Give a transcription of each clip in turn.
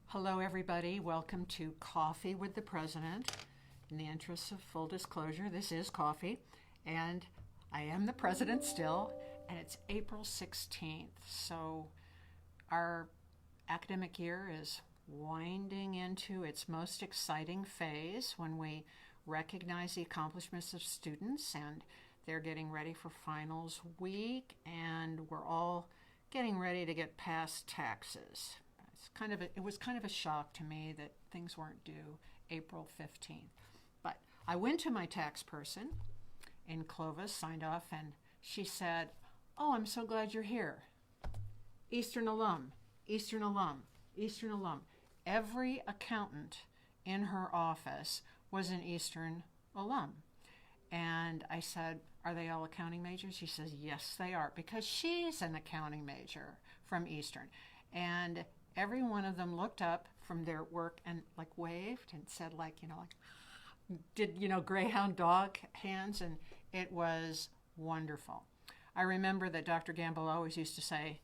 Hello, everybody. Welcome to Coffee with the President. In the interest of full disclosure, this is coffee, and I am the president still, and it's April 16th. So our academic year is winding into its most exciting phase when we recognize the accomplishments of students, and they're getting ready for finals week, and we're all getting ready to get past taxes. It was kind of a shock to me that things weren't due April 15th. But I went to my tax person in Clovis, signed off, and she said, "Oh, I'm so glad you're here. Eastern alum, Eastern alum, Eastern alum." Every accountant in her office was an Eastern alum. And I said, "Are they all accounting majors?" She says, "Yes, they are," because she's an accounting major from Eastern. And every one of them looked up from their work and waved and said did Greyhound dog hands, and it was wonderful. I remember that Dr. Gamble always used to say,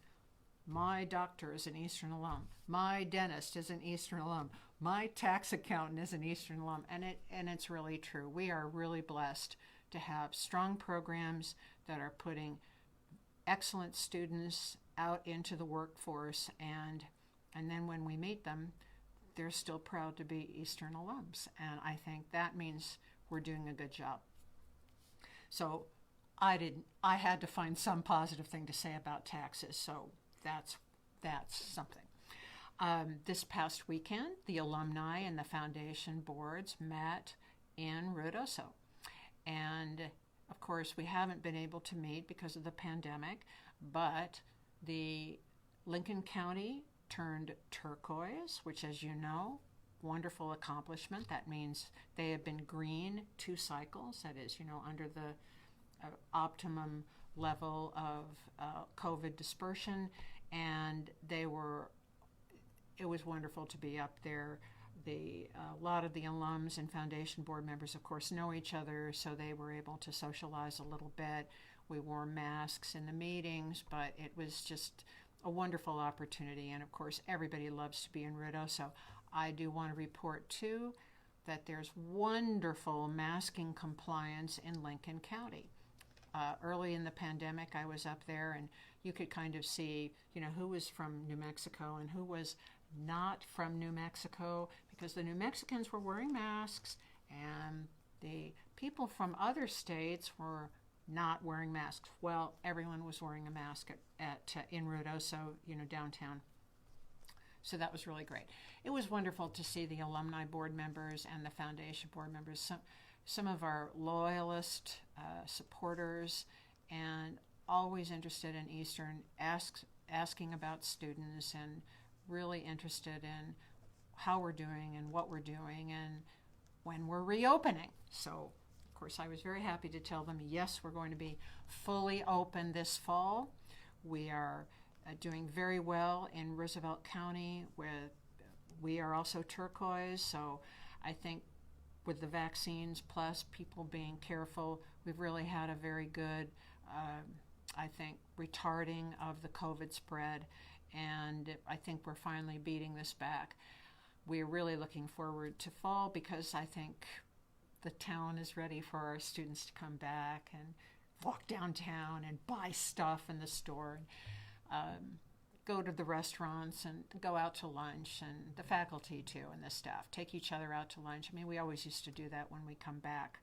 "My doctor is an Eastern alum. My dentist is an Eastern alum. My tax accountant is an Eastern alum." And it's really true. We are really blessed to have strong programs that are putting excellent students out into the workforce, and then when we meet them, they're still proud to be Eastern alums. And I think that means we're doing a good job. So I had to find some positive thing to say about taxes. So that's something. This past weekend, the alumni and the foundation boards met in Ruidoso. And of course, we haven't been able to meet because of the pandemic, but the Lincoln County turned turquoise, which, as you know, wonderful accomplishment. That means they have been green 2 cycles. That is, under the optimum level of COVID dispersion, and it was wonderful to be up there. A lot of the alums and foundation board members, of course, know each other, so they were able to socialize a little bit. We wore masks in the meetings, but it was just a wonderful opportunity, and of course everybody loves to be in Ruidoso. I do want to report too that there's wonderful masking compliance in Lincoln County. Early in the pandemic, I was up there, and you could kind of see, who was from New Mexico and who was not from New Mexico, because the New Mexicans were wearing masks and the people from other states were not wearing masks. Well, everyone was wearing a mask in Ruidoso, downtown. So that was really great. It was wonderful to see the alumni board members and the foundation board members, some of our loyalist supporters, and always interested in Eastern, asking about students and really interested in how we're doing and what we're doing and when we're reopening. So of course, I was very happy to tell them, yes, we're going to be fully open this fall. We are doing very well in Roosevelt County, where we are also turquoise. So I think with the vaccines plus people being careful, we've really had a very good, retarding of the COVID spread. And I think we're finally beating this back. We're really looking forward to fall because I think the town is ready for our students to come back and walk downtown and buy stuff in the store, and go to the restaurants and go out to lunch, and the faculty too and the staff take each other out to lunch. I mean, we always used to do that when we come back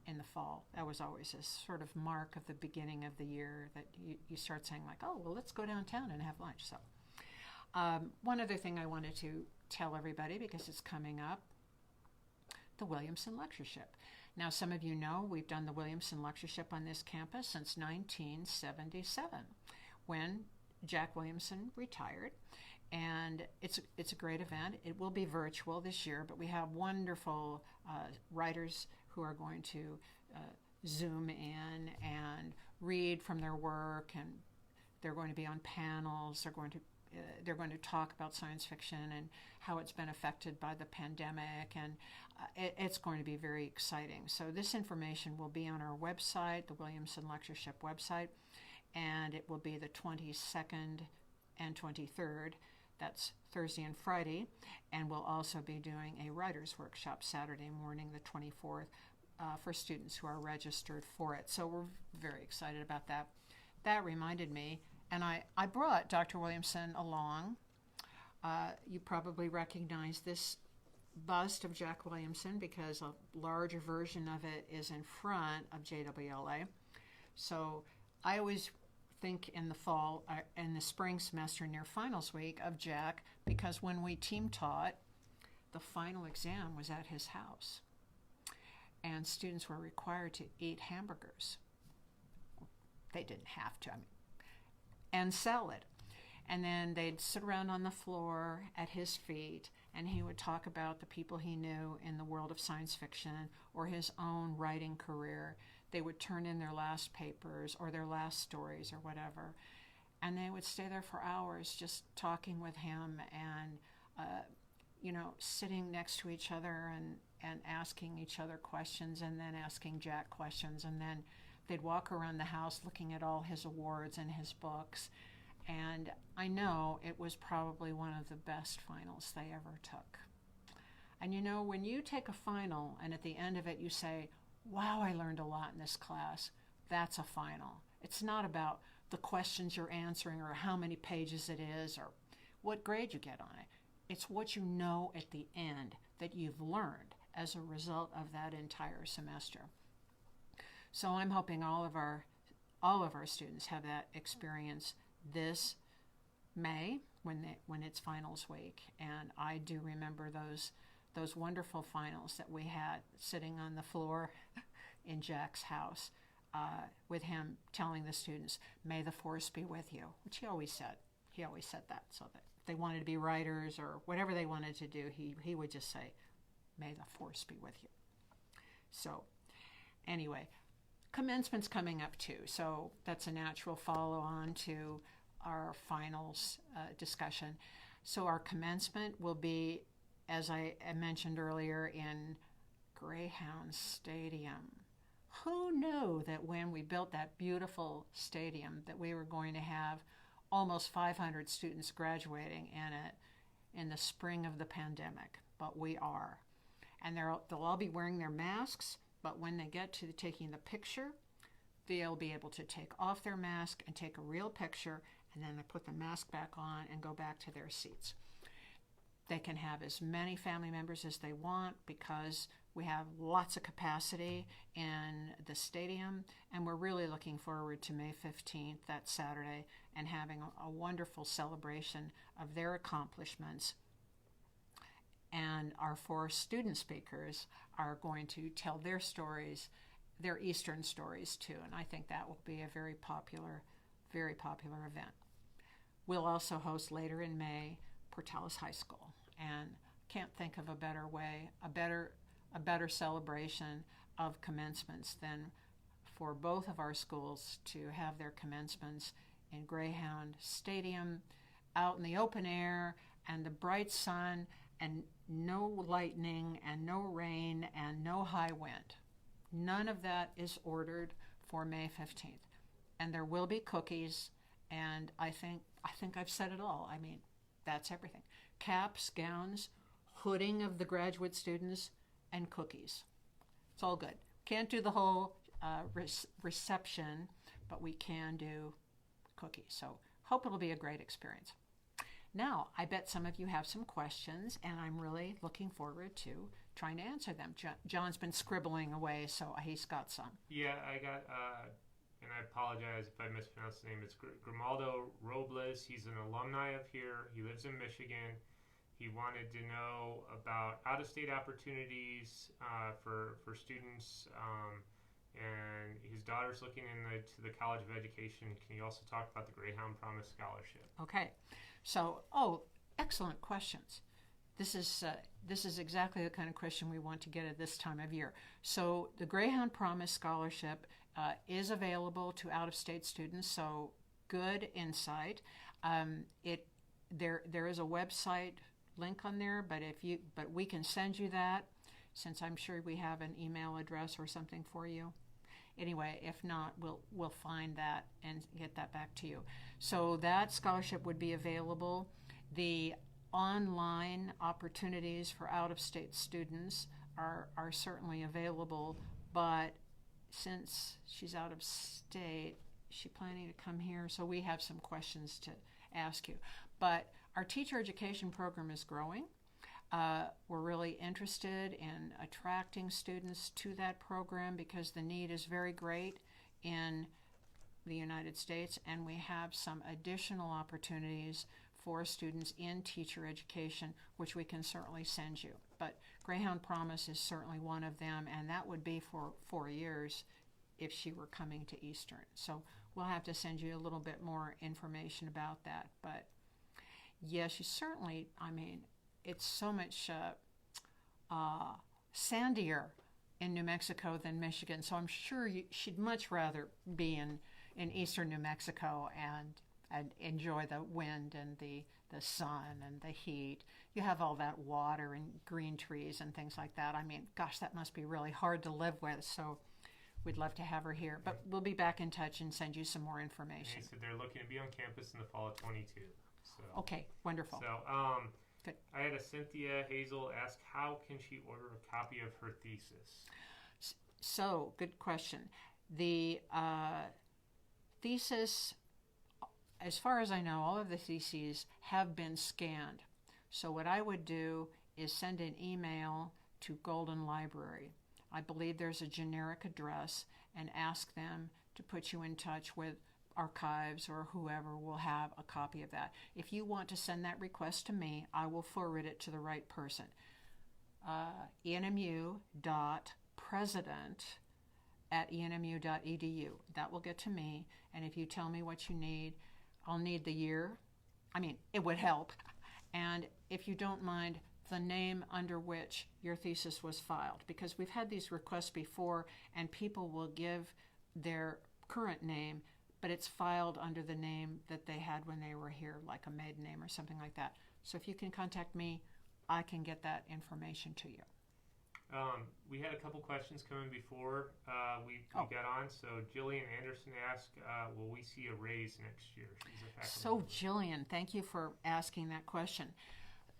in the fall. That was always a sort of mark of the beginning of the year that you start saying "Oh, well, let's go downtown and have lunch." So one other thing I wanted to tell everybody, because it's coming up, the Williamson Lectureship. Now, some of you know we've done the Williamson Lectureship on this campus since 1977, when Jack Williamson retired, and it's a great event. It will be virtual this year, but we have wonderful writers who are going to Zoom in and read from their work, and they're going to be on panels. They're going to talk about science fiction and how it's been affected by the pandemic, and it's going to be very exciting. So this information will be on our website, the Williamson Lectureship website, and it will be the 22nd and 23rd That's Thursday and Friday. And we'll also be doing a writer's workshop Saturday morning, the 24th, for students who are registered for it. So we're very excited about that. That reminded me, and I brought Dr. Williamson along. You probably recognize this bust of Jack Williamson because a larger version of it is in front of JWLA. So I always think in the fall, in the spring semester near finals week of Jack, because when we team taught, the final exam was at his house. And students were required to eat hamburgers. They didn't have to, and salad. And then they'd sit around on the floor at his feet, and he would talk about the people he knew in the world of science fiction or his own writing career. They would turn in their last papers or their last stories or whatever. And they would stay there for hours just talking with him and, sitting next to each other and asking each other questions and then asking Jack questions. And then they'd walk around the house looking at all his awards and his books. And I know it was probably one of the best finals they ever took. And when you take a final and at the end of it you say, wow, I learned a lot in this class, that's a final. It's not about the questions you're answering or how many pages it is or what grade you get on it. It's what you know at the end that you've learned as a result of that entire semester. So I'm hoping all of our students have that experience this May when it's finals week. And I do remember those wonderful finals that we had sitting on the floor in Jack's house with him telling the students, "May the force be with you," which he always said. He always said that, so that if they wanted to be writers or whatever they wanted to do, he would just say, "May the force be with you." So anyway, commencement's coming up too, so that's a natural follow-on to our finals discussion. So our commencement will be, as I mentioned earlier, in Greyhound Stadium. Who knew that when we built that beautiful stadium that we were going to have almost 500 students graduating in it in the spring of the pandemic? But we are. And they'll all be wearing their masks, but when they get to taking the picture, they'll be able to take off their mask and take a real picture, and then they put the mask back on and go back to their seats. They can have as many family members as they want because we have lots of capacity in the stadium, and we're really looking forward to May 15th, that Saturday, and having a wonderful celebration of their accomplishments. And our 4 student speakers are going to tell their stories, their Eastern stories too, and I think that will be a very popular event. We'll also host later in May Portales High School, and can't think of a better way, a better celebration of commencements than for both of our schools to have their commencements in Greyhound Stadium, out in the open air and the bright sun and no lightning and no rain and no high wind. None of that is ordered for May 15th. And there will be cookies, and I think I've said it all. I mean, that's everything. Caps, gowns, hooding of the graduate students, and cookies. It's all good. Can't do the whole reception, but we can do cookies. So hope it'll be a great experience. Now, I bet some of you have some questions, and I'm really looking forward to trying to answer them. John's been scribbling away, so he's got some. Yeah, I got, and I apologize if I mispronounced the name. It's Grimaldo Robles. He's an alumni of here. He lives in Michigan. He wanted to know about out-of-state opportunities for students, and his daughter's looking into the College of Education. Can you also talk about the Greyhound Promise Scholarship? Okay. So, excellent questions. This is exactly the kind of question we want to get at this time of year. So the Greyhound Promise Scholarship is available to out-of-state students, so good insight. There is a website link on there, but we can send you that, since I'm sure we have an email address or something for you. Anyway, if not, we'll find that and get that back to you. So that scholarship would be available. The online opportunities for out-of-state students are certainly available, but since she's out of state, is she planning to come here? So we have some questions to ask you. But our teacher education program is growing. We're really interested in attracting students to that program because the need is very great in the United States, and we have some additional opportunities for students in teacher education, which we can certainly send you. But Greyhound Promise is certainly one of them, and that would be for 4 years if she were coming to Eastern. So we'll have to send you a little bit more information about that. But yes, you certainly, I mean, it's so much sandier in New Mexico than Michigan, so I'm sure she'd much rather be in eastern New Mexico and enjoy the wind and the sun and the heat. You have all that water and green trees and things like that. I mean, gosh, that must be really hard to live with, so we'd love to have her here. But we'll be back in touch and send you some more information. They said they're looking to be on campus in the fall of 22. So. Okay, wonderful. So, good. I had a Cynthia Hazel ask, how can she order a copy of her thesis? So, good question. The thesis, as far as I know, all of the theses have been scanned. So what I would do is send an email to Golden Library. I believe there's a generic address, and ask them to put you in touch with archives or whoever will have a copy of that. If you want to send that request to me, I will forward it to the right person. enmu.president@enmu.edu. That will get to me, and if you tell me what you need, I'll need the year. I mean, it would help. And if you don't mind, the name under which your thesis was filed, because we've had these requests before and people will give their current name, but it's filed under the name that they had when they were here, like a maiden name or something like that. So if you can contact me, I can get that information to you. We had a couple questions coming before we got on. So Jillian Anderson asked, will we see a raise next year? She's a faculty So member. Jillian, thank you for asking that question.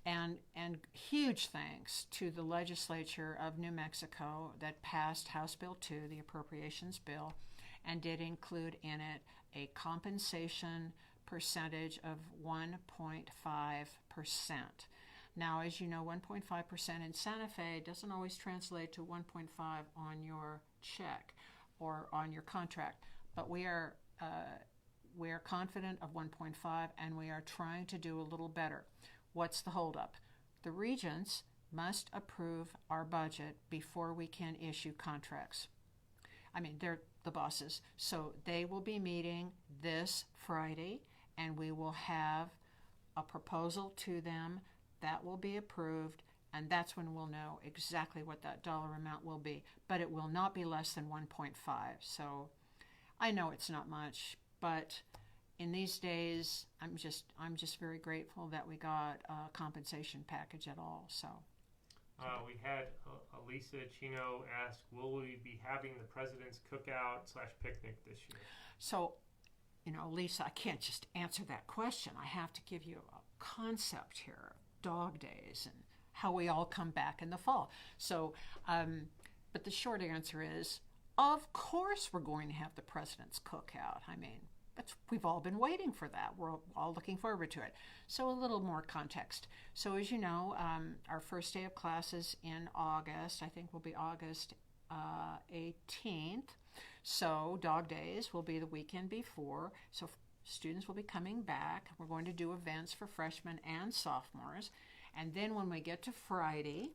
And huge thanks to the legislature of New Mexico that passed House Bill 2, the appropriations bill, and did include in it a compensation percentage of 1.5%. Now, as you know, 1.5% in Santa Fe doesn't always translate to 1.5 on your check or on your contract, but we are confident of 1.5, and we are trying to do a little better. What's the holdup? The regents must approve our budget before we can issue contracts. I mean, they're the bosses. So they will be meeting this Friday, and we will have a proposal to them that will be approved, and that's when we'll know exactly what that dollar amount will be. But it will not be less than 1.5. So I know it's not much, but in these days, I'm just very grateful that we got a compensation package at all. So we had Elisa Chino ask, will we be having the President's Cookout/picnic this year? So, Lisa, I can't just answer that question. I have to give you a concept here, dog days, and how we all come back in the fall. So, but the short answer is, of course we're going to have the President's Cookout. I mean, we've all been waiting for that. We're all looking forward to it. So a little more context. So as you know, our first day of classes in August, I think will be August 18th. So dog days will be the weekend before. So students will be coming back. We're going to do events for freshmen and sophomores. And then when we get to Friday,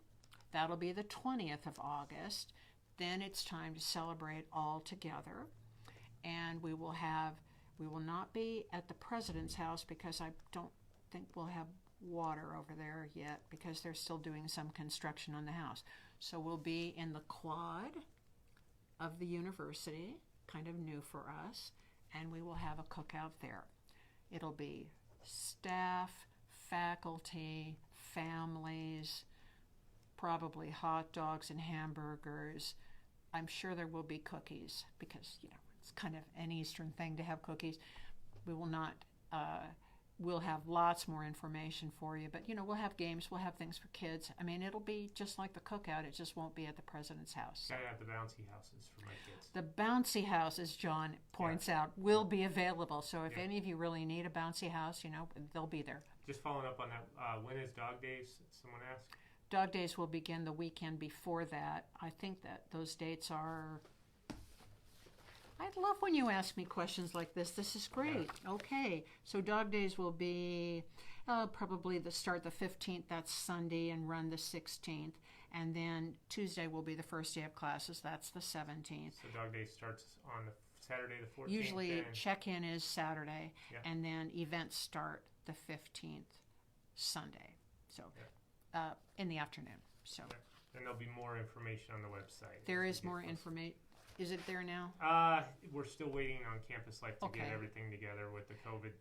that'll be the 20th of August, then it's time to celebrate all together. And we will not be at the President's house because I don't think we'll have water over there yet because they're still doing some construction on the house. So we'll be in the quad of the university, kind of new for us, and we will have a cookout there. It'll be staff, faculty, families, probably hot dogs and hamburgers. I'm sure there will be cookies because, it's kind of an Eastern thing to have cookies. We will not we'll have lots more information for you. But, we'll have games, we'll have things for kids. I mean, it'll be just like the Cookout. It just won't be at the president's house. Gotta have the bouncy houses for my kids. The bouncy house, as John points out, will be available. So if any of you really need a bouncy house, they'll be there. Just following up on that, when is Dog Days? Someone asked. Dog Days will begin the weekend before that. I think that those dates are... I love when you ask me questions like this. This is great. Yeah. Okay, so Dog Days will be probably start the 15th, that's Sunday, and run the 16th. And then Tuesday will be the first day of classes, that's the 17th. So Dog Day starts on the Saturday the 14th? Usually check-in is Saturday, yeah. And then events start the 15th, Sunday, so in the afternoon. So. Okay. And there'll be more information on the website. There is more information. Is it there now? We're still waiting on Campus Life to get everything together with the COVID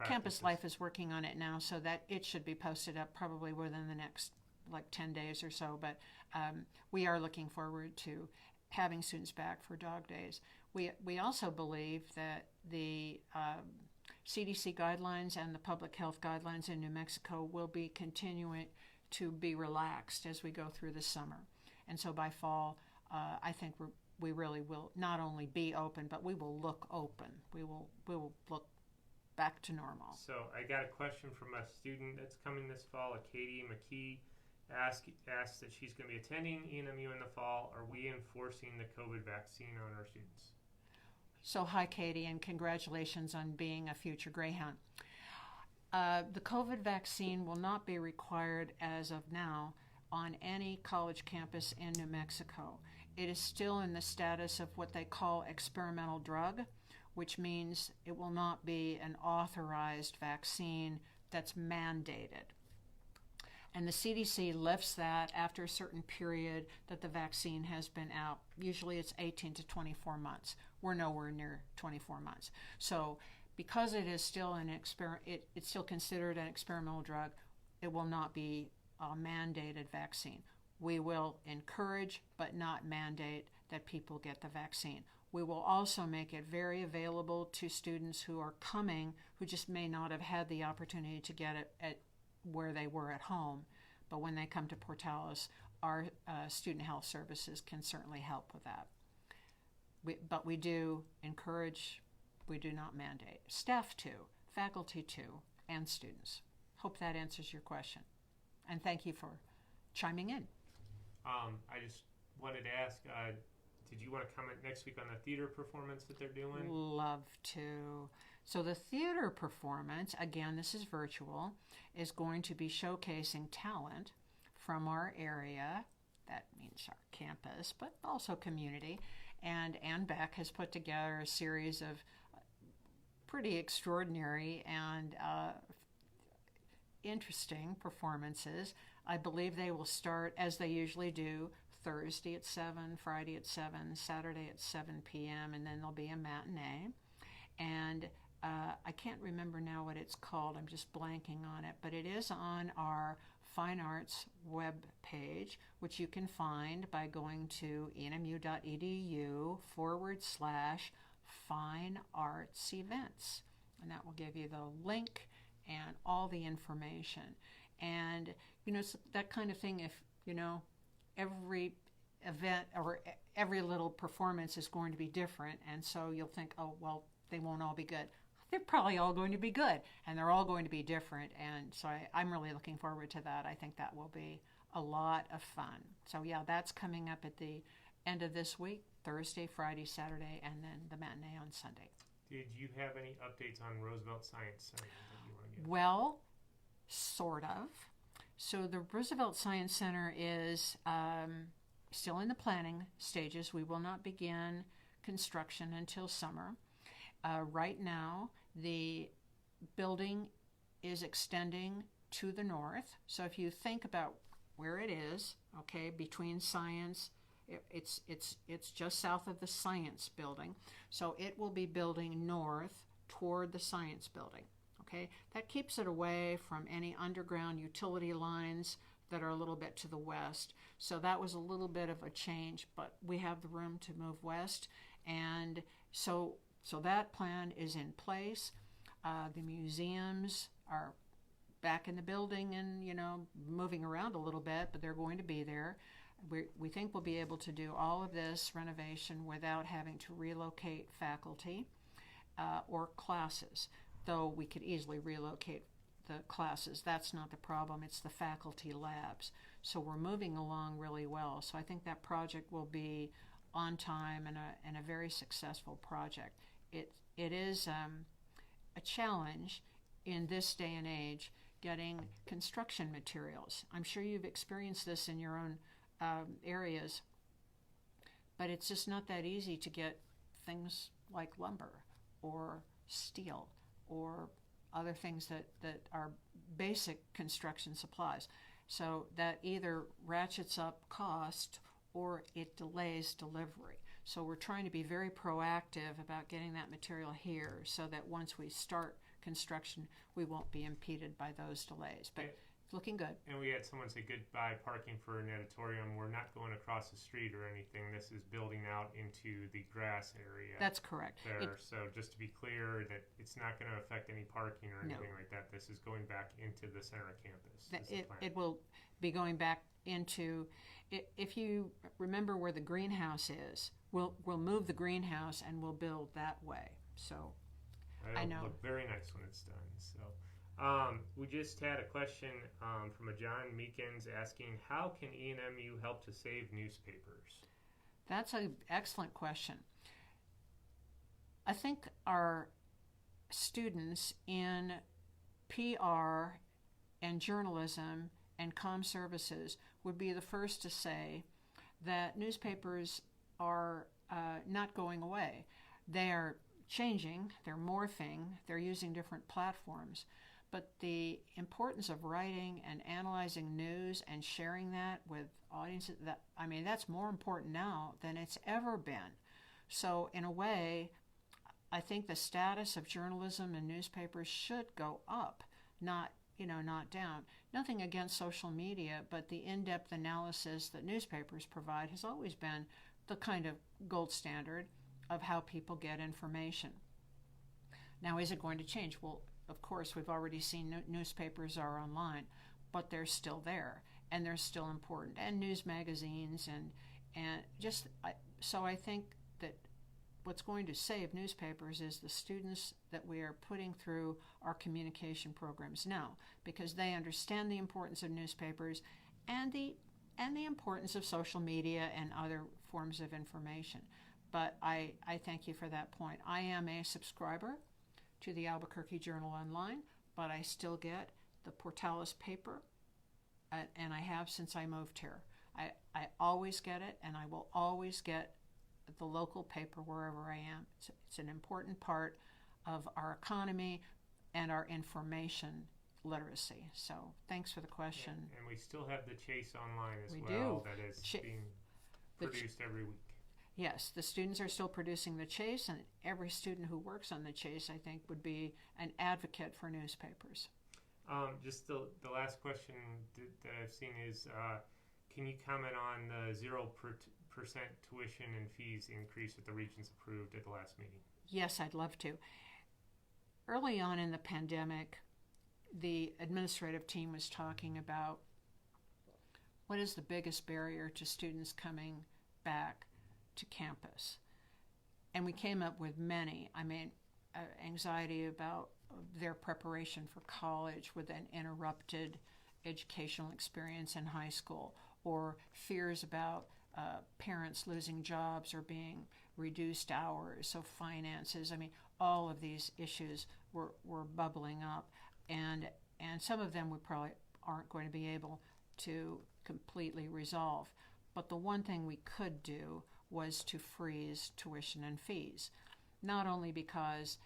Campus Life is working on it now, so that it should be posted up probably within the next 10 days or so. But we are looking forward to having students back for Dog Days. We also believe that the CDC guidelines and the public health guidelines in New Mexico will be continuing to be relaxed as we go through the summer. And so by fall, I think we really will not only be open, but we will look open. We will look back to normal. So I got a question from a student that's coming this fall, Katie McKee, asked that she's going to be attending ENMU in the fall. Are we enforcing the COVID vaccine on our students? So hi, Katie, and congratulations on being a future Greyhound. The COVID vaccine will not be required as of now on any college campus in New Mexico. It is still in the status of what they call experimental drug, which means it will not be an authorized vaccine that's mandated. And the CDC lifts that after a certain period that the vaccine has been out. Usually it's 18 to 24 months. We're nowhere near 24 months. So because it is still it's still considered an experimental drug, it will not be a mandated vaccine. We will encourage but not mandate that people get the vaccine. We will also make it very available to students who are coming who just may not have had the opportunity to get it at where they were at home. But when they come to Portales, our student health services can certainly help with that. But we do encourage, we do not mandate. Staff too, faculty too, and students. Hope that answers your question. And thank you for chiming in. I just wanted to ask, did you want to comment next week on the theater performance that they're doing? Love to. So the theater performance, again, this is virtual, is going to be showcasing talent from our area. That means our campus, but also community. And Ann Beck has put together a series of pretty extraordinary and interesting performances. I believe they will start, as they usually do, Thursday at 7, Friday at 7, Saturday at 7 p.m., and then there'll be a matinee. And I can't remember now what it's called. I'm just blanking on it. But it is on our Fine Arts web page, which you can find by going to enmu.edu/Fine Arts Events. And that will give you the link and all the information. And, it's that kind of thing, if, every event or every little performance is going to be different. And so you'll think, oh, well, they won't all be good. They're probably all going to be good, and they're all going to be different. And so I'm really looking forward to that. I think that will be a lot of fun. So, yeah, that's coming up at the end of this week, Thursday, Friday, Saturday, and then the matinee on Sunday. Did you have any updates on Roosevelt Science Center that you want to give? Well, sort of. So the Roosevelt Science Center is still in the planning stages. We will not begin construction until summer. Right now, the building is extending to the north. So if you think about where it is, okay, between Science, it's just south of the Science building. So it will be building north toward the Science building. Okay, that keeps it away from any underground utility lines that are a little bit to the west. So that was a little bit of a change, but we have the room to move west, and so that plan is in place. The museums are back in the building and, moving around a little bit, but they're going to be there. We think we'll be able to do all of this renovation without having to relocate faculty or classes, though we could easily relocate the classes. That's not the problem. It's the faculty labs. So we're moving along really well. So I think that project will be on time and a very successful project. It is a challenge in this day and age getting construction materials. I'm sure you've experienced this in your own areas, but it's just not that easy to get things like lumber or steel or other things that are basic construction supplies. So that either ratchets up cost or it delays delivery. So we're trying to be very proactive about getting that material here so that once we start construction, we won't be impeded by those delays. But it's looking good. And we had someone say goodbye parking for an auditorium. We're not going across the street or anything. This is building out into the grass area. That's correct. There. So just to be clear that it's not going to affect any parking or anything like that. This is going back into the center of campus. It will be going back into, if you remember where the greenhouse is, we'll move the greenhouse and we'll build that way. So it'll look very nice when it's done. So we just had a question from a John Meekins asking, how can ENMU help to save newspapers? That's an excellent question. I think our students in PR and journalism and comm services would be the first to say that newspapers are not going away. They are changing, they're morphing, they're using different platforms. But the importance of writing and analyzing news and sharing that with audiences, that's more important now than it's ever been. So in a way, I think the status of journalism and newspapers should go up, not down. Nothing against social media, but the in-depth analysis that newspapers provide has always been the kind of gold standard of how people get information. Now, is it going to change? Well, of course, we've already seen newspapers are online, but they're still there, and they're still important, and news magazines, so I think that what's going to save newspapers is the students that we are putting through our communication programs now, because they understand the importance of newspapers and the importance of social media and other forms of information. But I thank you for that point. I am a subscriber to the Albuquerque Journal Online, but I still get the Portales paper, and I have since I moved here. I always get it, and I will always get the local paper wherever I am. It's an important part of our economy and our information literacy. So thanks for the question. Yeah, and we still have the Chase online as we well. Do. That is being produced every week. Yes, the students are still producing the Chase, and every student who works on the Chase, I think, would be an advocate for newspapers. Just the last question that I've seen is, can you comment on the 0% tuition and fees increase that the Regents approved at the last meeting? Yes, I'd love to. Early on in the pandemic, the administrative team was talking about what is the biggest barrier to students coming back to campus. And we came up with many. Anxiety about their preparation for college with an interrupted educational experience in high school, or fears about parents losing jobs or being reduced hours, so finances. All of these issues were bubbling up, and some of them we probably aren't going to be able to completely resolve. But the one thing we could do was to freeze tuition and fees, not only because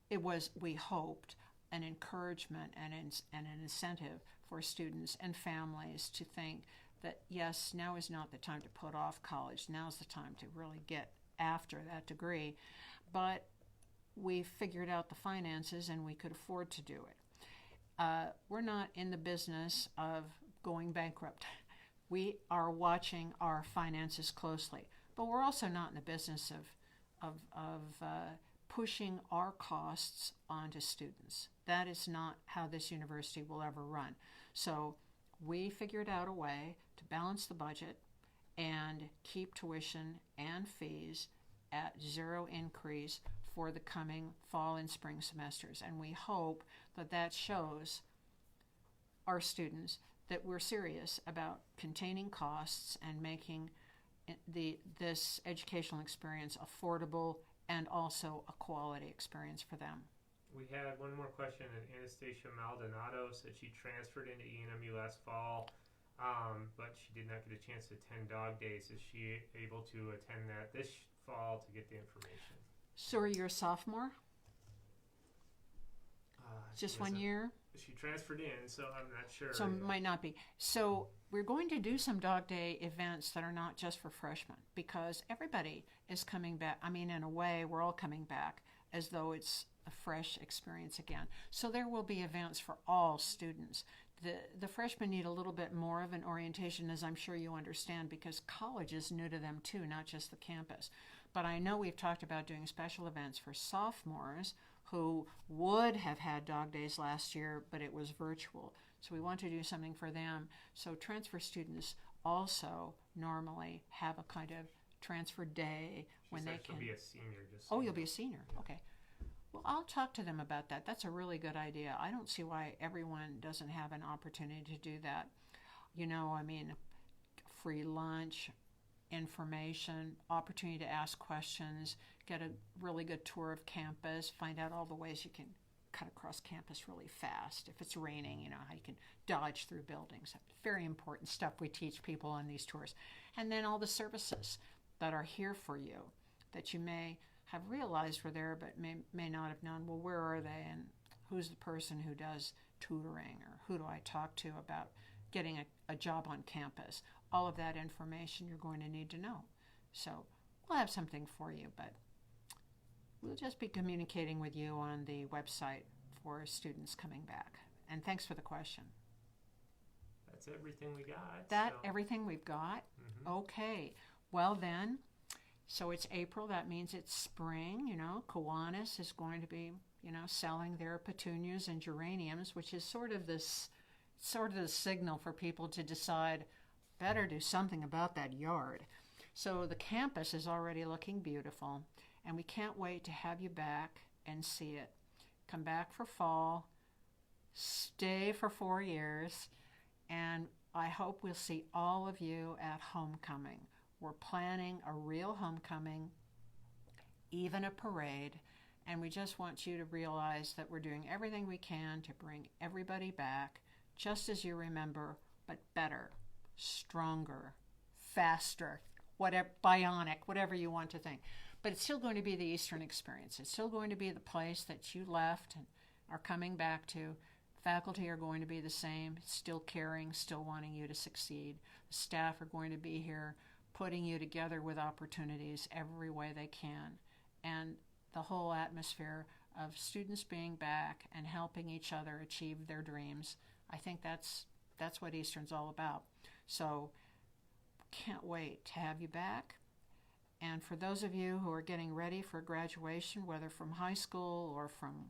it was, we hoped, an encouragement and an incentive for students and families to think that, yes, now is not the time to put off college. Now's the time to really get after that degree. But we figured out the finances and we could afford to do it. We're not in the business of going bankrupt. We are watching our finances closely, but we're also not in the business of pushing our costs onto students. That is not how this university will ever run. So we figured out a way to balance the budget and keep tuition and fees at zero increase for the coming fall and spring semesters. And we hope that that shows our students that we're serious about containing costs and making this educational experience affordable and also a quality experience for them. We had one more question. Anastasia Maldonado said she transferred into ENMU last fall, but she did not get a chance to attend Dog Days. Is she able to attend that this fall to get the information? So are you a sophomore? Just 1 year? She transferred in, so I'm not sure. So it might not be. So we're going to do some Dog Day events that are not just for freshmen, because everybody is coming back. I mean, in a way, we're all coming back as though it's a fresh experience again. So there will be events for all students. The freshmen need a little bit more of an orientation, as I'm sure you understand, because college is new to them too, not just the campus. But I know we've talked about doing special events for sophomores who would have had Dog Days last year, but it was virtual. So we want to do something for them. So transfer students also normally have a kind of transfer day when they can. She'll be a senior. Oh, you'll be a senior. Okay. Well, I'll talk to them about that. That's a really good idea. I don't see why everyone doesn't have an opportunity to do that. You know, I mean, free lunch, information, opportunity to ask questions, get a really good tour of campus, find out all the ways you can cut across campus really fast. If it's raining, you know, how you can dodge through buildings. Very important stuff we teach people on these tours. And then all the services that are here for you that you may have realized were there but may not have known. Well, where are they, and who's the person who does tutoring, or who do I talk to about getting a job on campus? All of that information you're going to need to know. So we'll have something for you, but we'll just be communicating with you on the website for students coming back. And thanks for the question. That's everything we got. Everything we've got? Mm-hmm. Okay. Well then, so it's April. That means it's spring. You know, Kiwanis is going to be, you know, selling their petunias and geraniums, which is sort of the signal for people to decide better do something about that yard. So the campus is already looking beautiful, and we can't wait to have you back and see it. Come back for fall, stay for 4 years, and I hope we'll see all of you at homecoming. We're planning a real homecoming, even a parade, and we just want you to realize that we're doing everything we can to bring everybody back, just as you remember, but better, stronger, faster, whatever, bionic, whatever you want to think. But it's still going to be the Eastern experience. It's still going to be the place that you left and are coming back to. Faculty are going to be the same, still caring, still wanting you to succeed. The staff are going to be here, putting you together with opportunities every way they can. And the whole atmosphere of students being back and helping each other achieve their dreams, I think that's what Eastern's all about. So can't wait to have you back. And for those of you who are getting ready for graduation, whether from high school or from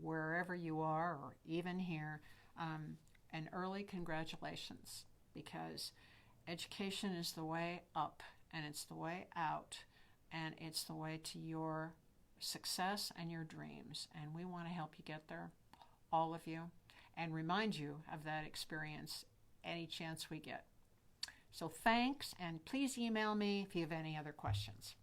wherever you are, or even here, an early congratulations, because education is the way up, and it's the way out, and it's the way to your success and your dreams. And we want to help you get there, all of you, and remind you of that experience any chance we get. So thanks, and please email me if you have any other questions.